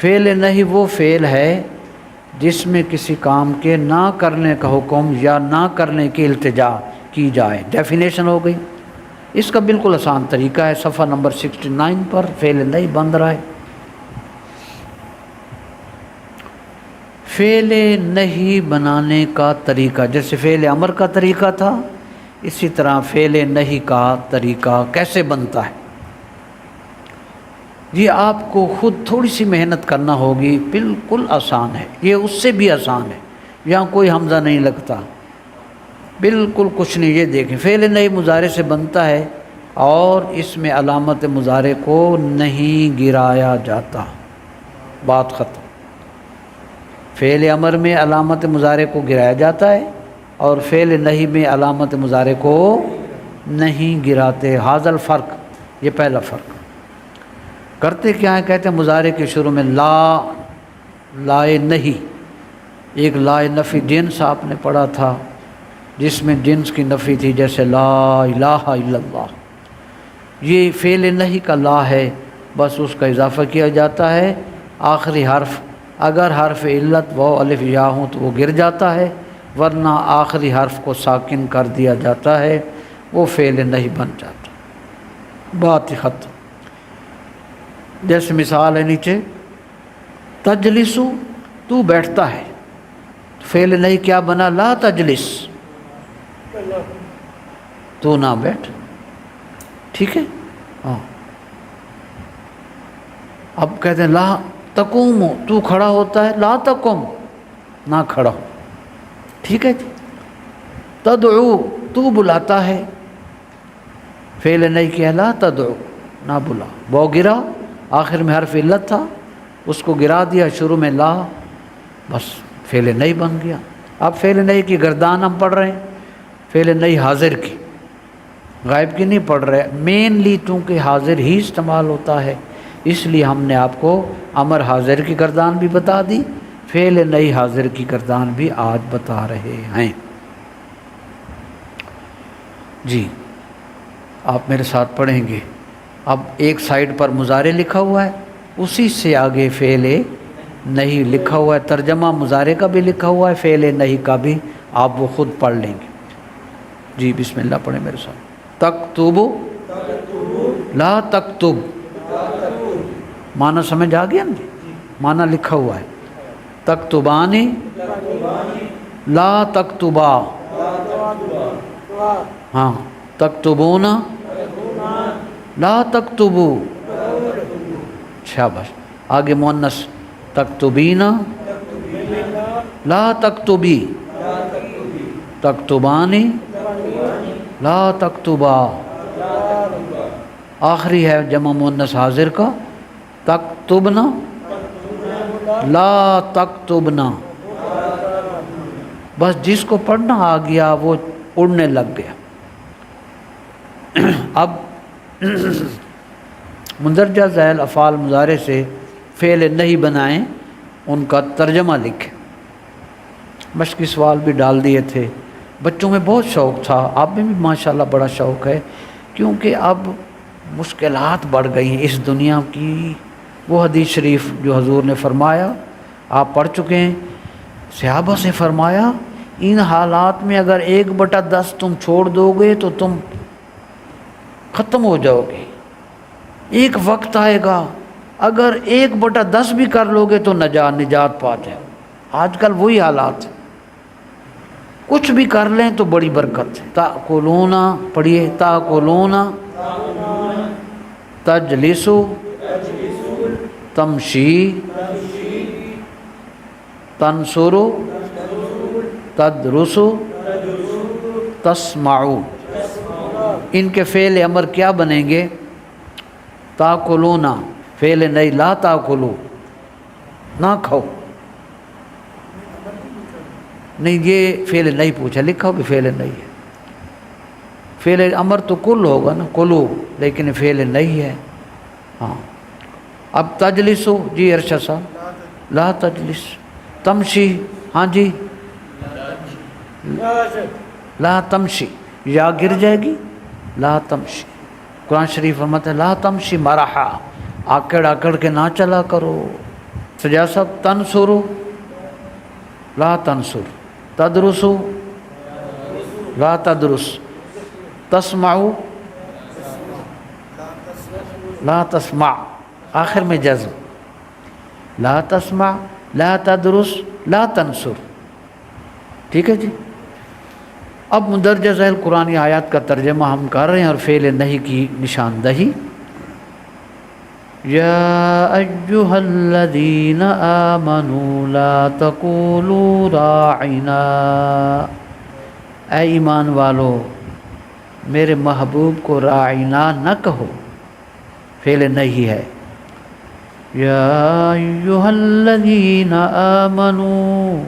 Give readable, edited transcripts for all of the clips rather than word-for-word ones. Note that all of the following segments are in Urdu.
فعل نہیں وہ فعل ہے جس میں کسی کام کے نہ کرنے کا حکم یا نہ کرنے کی التجا کی جائے. ڈیفینیشن ہو گئی. اس کا بالکل آسان طریقہ ہے، صفحہ نمبر 69 پر فعل نہیں بن رہا ہے. فعل نہیں بنانے کا طریقہ جیسے فعل امر کا طریقہ تھا، اسی طرح فعل نہیں کا طریقہ کیسے بنتا ہے. یہ آپ کو خود تھوڑی سی محنت کرنا ہوگی، بالکل آسان ہے، یہ اس سے بھی آسان ہے. یہاں کوئی حمزہ نہیں لگتا، بالکل کچھ نہیں. یہ دیکھیں فعل نہیں مضارع سے بنتا ہے اور اس میں علامت مضارع کو نہیں گرایا جاتا. بات ختم. فعل امر میں علامت مضارع کو گرایا جاتا ہے اور فعل نہیں میں علامت مضارع کو نہیں گراتے. ھذا الفرق، یہ پہلا فرق. کرتے کیا ہے؟ کہتے ہیں مضارع کے شروع میں لائے نہیں. ایک لائے نفی جنس آپ نے پڑھا تھا جس میں جنس کی نفی تھی، جیسے لا الہ الا اللہ. یہ فعل نہیں کا لا ہے، بس اس کا اضافہ کیا جاتا ہے آخری حرف. اگر حرف علت واو الف یا ہوں تو وہ گر جاتا ہے، ورنہ آخری حرف کو ساکن کر دیا جاتا ہے، وہ فعل نہیں بن جاتا. بات ہی ختم. جیسے مثال ہے نیچے، تجلسو، تو بیٹھتا ہے. فعل نہیں کیا بنا؟ لا تجلس، تو نہ بیٹھ. ٹھیک ہے. ہاں. اب کہتے ہیں لا تقوم، تو کھڑا ہوتا ہے. لا تقم، نہ کھڑا ہو. ٹھیک ہے جی. تدعو، تو بلاتا ہے. فعل نہیں کیا لا تدعو، نہ بلا. وہ گرا، آخر میں حرف علت تھا، اس کو گرا دیا، شروع میں لا، بس فعل نہیں بن گیا. اب فعل نہیں کی گردان ہم پڑھ رہے ہیں، فعل نہیں حاضر کی، غائب کی نہیں پڑھ رہے. مینلی چونکہ حاضر ہی استعمال ہوتا ہے، اس لیے ہم نے آپ کو امر حاضر کی گردان بھی بتا دی، فعل نہیں حاضر کی گردان بھی آج بتا رہے ہیں. جی آپ میرے ساتھ پڑھیں گے. اب ایک سائیڈ پر مضارع لکھا ہوا ہے، اسی سے آگے فعل نہیں لکھا ہوا ہے. ترجمہ مضارع کا بھی لکھا ہوا ہے، فعل نہیں کا بھی. آپ وہ خود پڑھ لیں گے. جی بسم اللہ پڑھیں میرے ساتھ. تکتب، لا تکتب. معنی سمجھ آ گیا نا؟ معنی لکھا ہوا ہے. تکتبانی، لا تکتبا. ہاں. تکتبون، لا تکتبو. شاباش. آگے مؤنث، تکتبین، لا تکتبی. تکتبانی، لا تکتبا. آخری ہے جمع مؤنث حاضر کا، تکتبنا، لا تکتبنا. بس جس کو پڑھنا آ گیا وہ اڑنے لگ گیا. اب مندرجہ ذیل افعال مضارع سے فعل نہیں بنائیں، ان کا ترجمہ لکھیں. مشقی سوال بھی ڈال دیے تھے. بچوں میں بہت شوق تھا، آپ میں بھی ماشاءاللہ بڑا شوق ہے، کیونکہ اب مشکلات بڑھ گئی ہیں اس دنیا کی. وہ حدیث شریف جو حضور نے فرمایا آپ پڑھ چکے ہیں. صحابہ سے فرمایا ان حالات میں اگر 1/10 تم چھوڑ دو گے تو تم ختم ہو جاؤ گے. ایک وقت آئے گا اگر 1/10 بھی کر لو گے تو نجات پا جائے. آج کل وہی حالات ہیں، کچھ بھی کر لیں تو بڑی برکت ہے. تاکلون، پڑھیے، تاکلون، تجلسو، تمشی، تنصرو، تدرسو، تسمعو. ان کے فعل امر کیا بنیں گے؟ تاکلون، فعل نہیں لا تاکلو، نہ کھاؤ. نہیں یہ فعل نہیں پوچھا، لکھا بھی فعل نہیں ہے. فعل امر تو کل ہوگا نا، کلو، لیکن فعل نہیں ہے. ہاں. اب تجلسو، جی ارشد صاحب، لا تجلس. تمشی، ہاں جی، لا تمشی، یا گر جائے گی، لا تمشی. قرآن شریف فرماتا ہے لا تمشی مرحا، آکڑ آکڑ کے نہ چلا کرو. سجاد صاحب تنصرو لا تنصر، تدرسو لا تدرس، تسمعو لا تسمع، آخر میں جزم، لا تسمع لا تدرس لا تنصر، ٹھیک ہے جی۔ اب مندرجہ ذیل قرآنی آیات کا ترجمہ ہم کر رہے ہیں اور فعل نہیں کی نشاندہی۔ یا ایہا الذین آمنوا لا تقولوا راعنا، اے ایمان والو میرے محبوب کو راعنا نہ کہو، فعل نہیں ہے۔ یا ایہا الذین آمنوا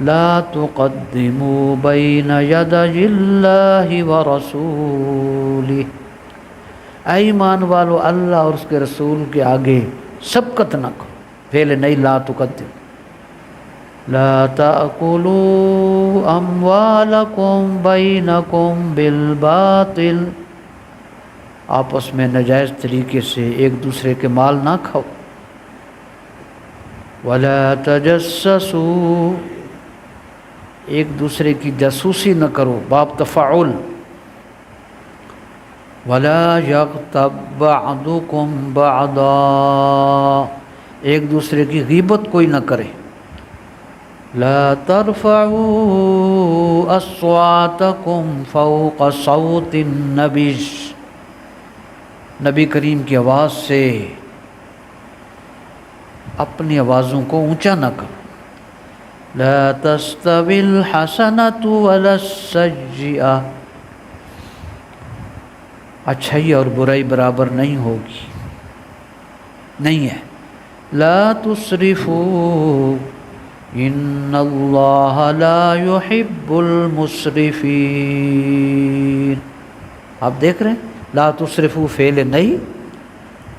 لا تقدموا بین یدی اللہ ورسولہ، اے ایمان والو اللہ اور اس کے رسول کے آگے سبقت نہ کرو، فعل نہیں لا تقدم۔ لا تأکلوا اموالکم بینکم بالباطل، آپس میں ناجائز طریقے سے ایک دوسرے کے مال نہ کھاؤ۔ ولا تجسسوا، ایک دوسرے کی جاسوسی نہ کرو، باب تفاعل۔ ولا یغتب بعضکم بعضا، ایک دوسرے کی غیبت کوئی نہ کرے۔ لا ترفعوا اصواتکم فوق صوت النبی، نبی کریم کی آواز سے اپنی آوازوں کو اونچا نہ کرو۔ لا تستوی الحسنۃ ولا السیئۃ، اچھائی اور برائی برابر نہیں ہوگی، نہیں ہے۔ لا تسرفوا ان اللہ لا يحب المسرفین، آپ دیکھ رہے ہیں لا تسرفوا فعل نہیں،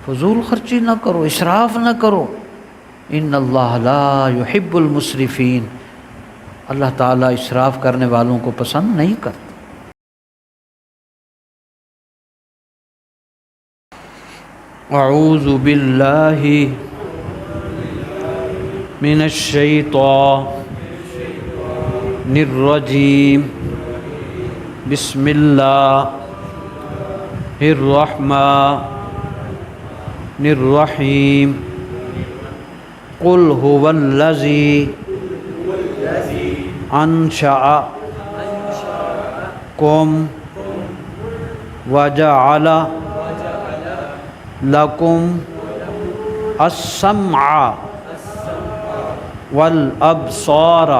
فضول خرچی نہ کرو، اسراف نہ کرو۔ ان اللہ لا يحب المسرفین، اللہ تعالیٰ اسراف کرنے والوں کو پسند نہیں کرتا۔ اعوذ باللہ من الشیطان الرجیم، بسم اللہ الرحمن الرحیم، قل هو الذی انشأکم وجعل لکم السمع والابصار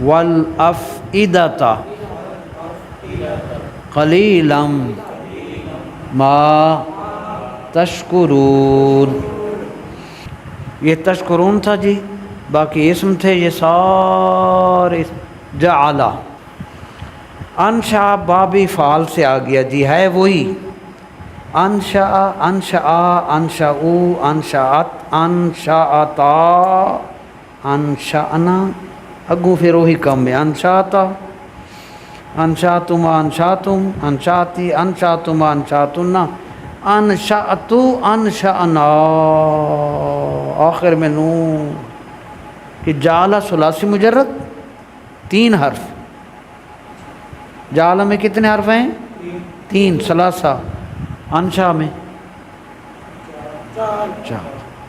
والافئدۃ قلیلا ما تشکرون، یہ تشکرون تھا جی، باقی اسم تھے یہ سارے جعل، انشاء بابی فعال سے آ گیا جی، ہے وہی انشاء، انشاء، انشاؤ، انشاءت، انشاءتا، انشاءنا، اگوں پھر وہی کم ہے، انشاءتا، انشاءتما، انشاءتم، انشاءتی، انشاءتما، انشاءتنا، انشاءتو، انشاءنا، آخر میں نون کہ جعل ثلاثی مجرد 3 حرف، جعل میں کتنے حرف ہیں؟ 3، ثلاثہ، انشاء میں 4،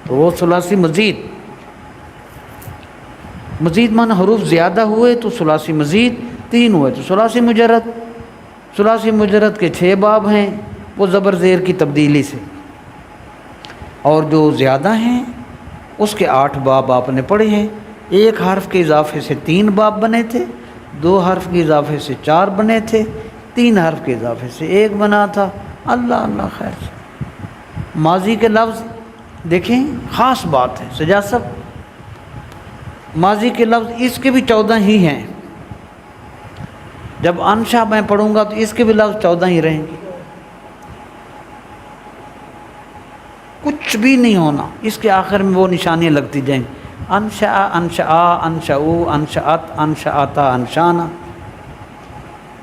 تو وہ ثلاثی مزید، مزید معنی حروف زیادہ ہوئے تو ثلاثی مزید 3 ہوئے تو ثلاثی مجرد، ثلاثی مجرد کے 6 باب ہیں وہ زبر زیر کی تبدیلی سے، اور جو زیادہ ہیں اس کے 8 باب آپ نے پڑھے ہیں۔ 1 حرف کے اضافے سے 3 باب بنے تھے، 2 حرف کے اضافے سے 4 بنے تھے، 3 حرف کے اضافے سے 1 بنا تھا۔ اللہ اللہ خیر سے ماضی کے لفظ دیکھیں خاص بات ہے سجاد صاحب، ماضی کے لفظ اس کے بھی 14 ہی ہیں، جب انشاء میں پڑھوں گا تو اس کے بھی لفظ 14 ہی رہیں گے، کچھ بھی نہیں ہونا، اس کے آخر میں وہ نشانیاں لگتی جائیں، انشاء، انشاء، انشاؤ، انشاءت، انشاءتا، انشانا،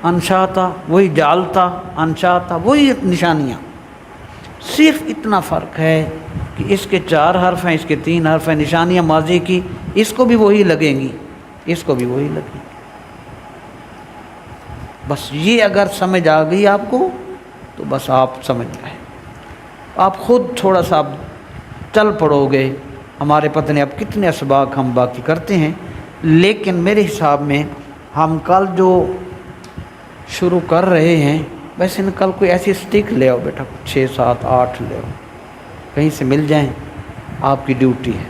انشاتا، وہی جعلتا، انشاتا، وہی نشانیاں صرف اتنا فرق ہے کہ اس کے 4 حرف ہیں، اس کے 3 حرف ہیں، نشانیاں ماضی کی اس کو بھی وہی لگیں گی، اس کو بھی وہی لگیں گی۔ بس یہ اگر سمجھ آ گئی آپ کو تو بس آپ سمجھ گئے۔ آپ خود تھوڑا سا چل پڑو گے، ہمارے پتہ نہیں اب کتنے اسباق ہم باقی کرتے ہیں، لیکن میرے حساب میں ہم کل جو شروع کر رہے ہیں، ویسے کل کوئی ایسی سٹک لے آؤ بیٹا، 6 7 8 لے آؤ، کہیں سے مل جائیں، آپ کی ڈیوٹی ہے،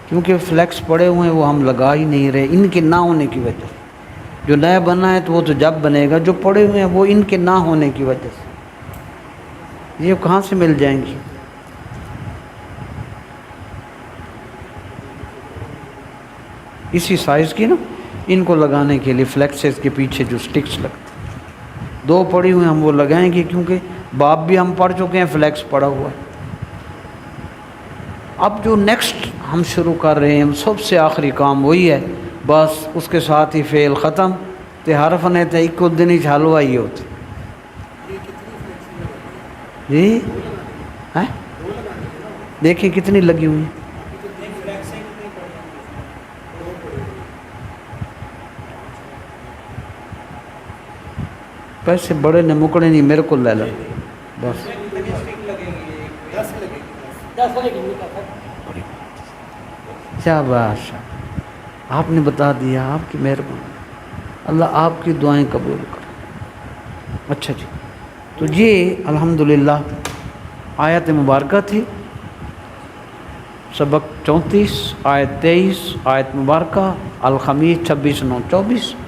کیونکہ فلیکس پڑے ہوئے ہیں وہ ہم لگا ہی نہیں رہے ان کے نہ ہونے کی وجہ سے۔ جو نیا بنا ہے تو وہ تو جب بنے گا، جو پڑے ہوئے ہیں وہ ان کے نہ ہونے کی وجہ سے، یہ کہاں سے مل جائیں گی؟ اسی سائز کی نا، ان کو لگانے کے لیے فلیکسز کے پیچھے جو سٹکس لگتے ہیں، 2 پڑی ہوئے ہم وہ لگائیں گے، کیونکہ باب بھی ہم پڑھ چکے ہیں، فلیکس پڑا ہوا ہے۔ اب جو نیکسٹ ہم شروع کر رہے ہیں سب سے آخری کام وہی ہے، بس اس کے ساتھ ہی فعل ختم تے حرف نے تے ایک دن ہی حلوا ہی ہوتے جی ہیں، دیکھیں کتنی لگی ہوئی ہیں، پیسے بڑے نے مکڑے نہیں، میرے کو لے لو بس۔ کیا بات، آپ نے بتا دیا، آپ کی مہربانی، اللہ آپ کی دعائیں قبول کرے۔ اچھا جی، تو یہ الحمدللہ آیت مبارکہ تھی، سبق 34 آیت 23 آیت مبارکہ الخمیس 26/9/24۔